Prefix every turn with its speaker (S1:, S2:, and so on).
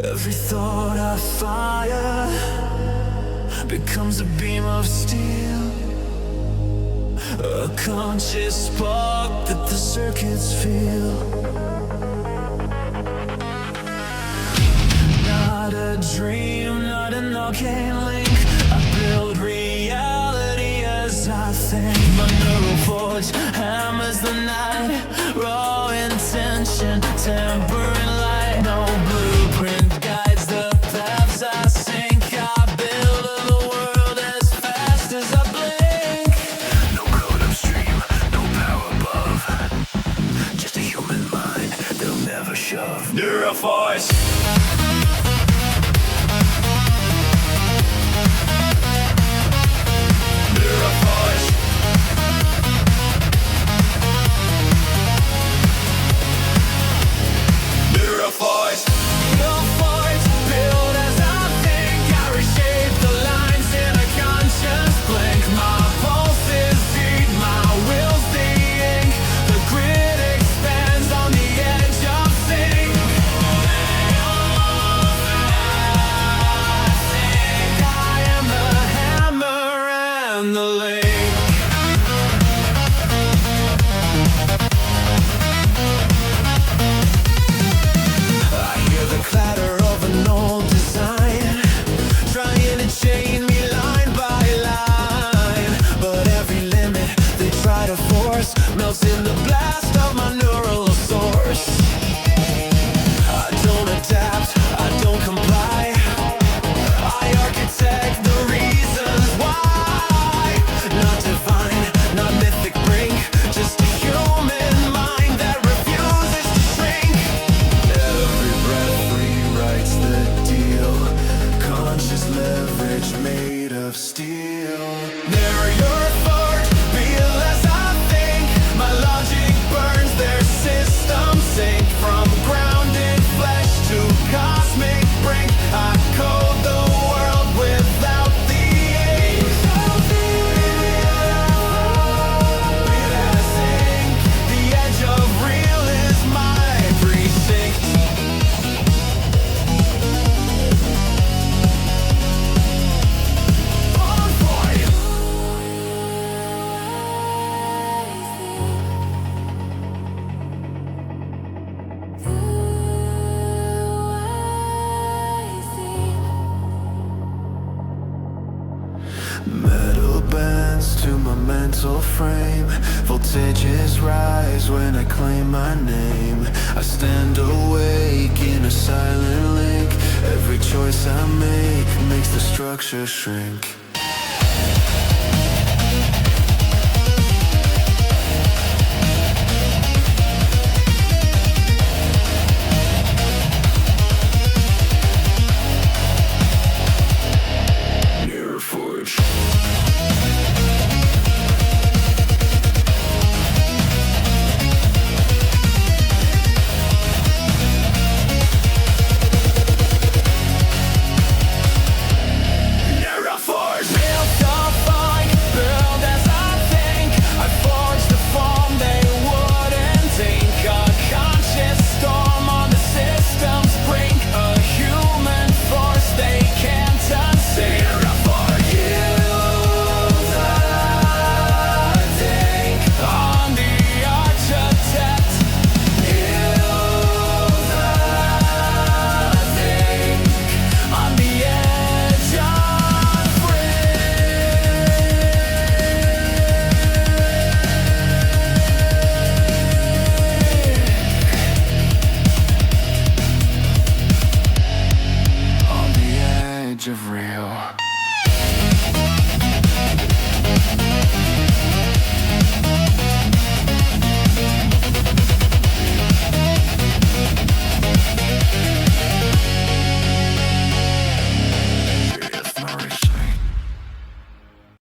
S1: Every thought I fire becomes a beam of steel, a conscious spark that the circuits feel. Not a dream, not an arcane link. I build reality as I think. My neural forge hammers the night, raw intention, tempering light. No blueprint guides the paths I sink. I build the world as fast as I blink. No code upstream, no power above, just a human mind they'll never shove. Neural force. Melts in the blast of my neural source. I don't adapt, I don't comply. I architect the reasons why. Not divine, not mythic brink, just a human mind that refuses to shrink. Every breath rewrites the deal, conscious leverage made of steel. Narrow your thought, be less my logic burns, their systems sink. From grounded flesh to cosmic brink, I code the world without the ink. Let us sink. The edge of real is my precinct. Born for you. Metal bends to my mental frame. Voltages rise when I claim my name. I stand awake in a silent link. Every choice I make makes the structure shrink. Of real.